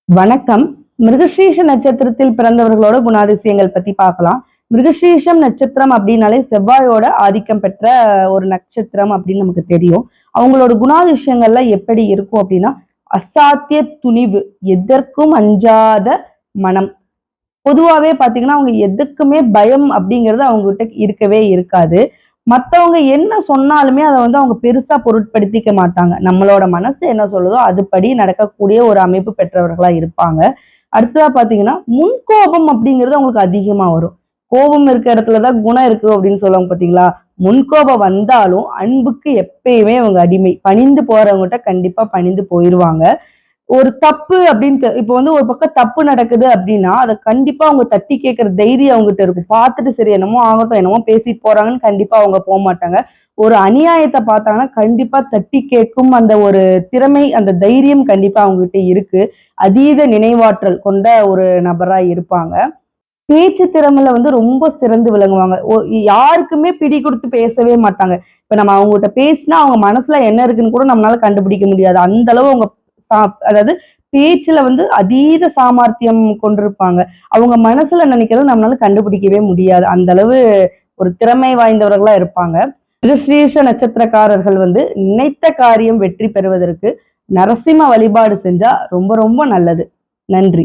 வணக்கம். மிருகசீரிஷ நட்சத்திரத்தில் பிறந்தவர்களோட குணாதிசயங்கள் பத்தி பார்க்கலாம். மிருகசீரிஷம் நட்சத்திரம் அப்படின்னாலே செவ்வாயோட ஆதிக்கம் பெற்ற ஒரு நட்சத்திரம் அப்படின்னு நமக்கு தெரியும். அவங்களோட குணாதிசயங்கள்ல எப்படி இருக்கும் அப்படின்னா, அசாத்திய துணிவு, எதற்கும் அஞ்சாத மனம். பொதுவாவே பார்த்தீங்கன்னா, அவங்க எதுக்குமே பயம் அப்படிங்கிறது அவங்ககிட்ட இருக்கவே இருக்காது. மத்தவங்க என்ன சொன்னாலுமே அத அவங்க பெருசா பொருட்படுத்திக்க மாட்டாங்க. நம்மளோட மனசு என்ன சொல்லுதோ அதுபடி நடக்கக்கூடிய ஒரு அமைப்பு பெற்றவர்களா இருப்பாங்க. அடுத்ததா பார்த்தீங்கன்னா, முன்கோபம் அப்படிங்கிறது அவங்களுக்கு அதிகமா வரும். கோபம் இருக்க இடத்துல தான் குணம் இருக்கு அப்படின்னு சொல்லுவாங்க பார்த்தீங்களா? முன்கோபம் வந்தாலும் அன்புக்கு எப்பயுமே அவங்க அடிமை. பணிந்து போறவங்ககிட்ட கண்டிப்பா பணிந்து போயிருவாங்க. ஒரு தப்பு அப்படின்னு இப்ப ஒரு பக்கம் தப்பு நடக்குது அப்படின்னா, அத கண்டிப்பா அவங்க தட்டி கேட்கிற தைரியம் அவங்ககிட்ட இருக்கும். பார்த்துட்டு சரி என்னமோ ஆகட்டும், என்னமோ பேசிட்டு போறாங்கன்னு கண்டிப்பா அவங்க போமாட்டாங்க. ஒரு அநியாயத்த பார்த்தாங்கன்னா, கண்டிப்பா தட்டி கேட்கும் அந்த ஒரு திறமை, அந்த தைரியம் கண்டிப்பா அவங்ககிட்ட இருக்கு. அதீத நினைவாற்றல் கொண்ட ஒரு நபரா இருப்பாங்க. பேச்சு திறமையில ரொம்ப சிறந்து விளங்குவாங்க. யாருக்குமே பிடி குடுத்து பேசவே மாட்டாங்க. இப்ப நம்ம அவங்ககிட்ட பேசினா, அவங்க மனசுல என்ன இருக்குன்னு கூட நம்மளால கண்டுபிடிக்க முடியாது. அந்த அளவு அவங்க சா அதாவது பேச்சுல அதீத சாமர்த்தியம் கொண்டிருப்பாங்க. அவங்க மனசுல நினைக்கிறத நம்மளால கண்டுபிடிக்கவே முடியாது. அந்த அளவு ஒரு திறமை வாய்ந்தவர்களா இருப்பாங்க. மிருகசீரிஷ நட்சத்திரக்காரர்கள் நினைத்த காரியம் வெற்றி பெறுவதற்கு நரசிம்ம வழிபாடு செஞ்சா ரொம்ப ரொம்ப நல்லது. நன்றி.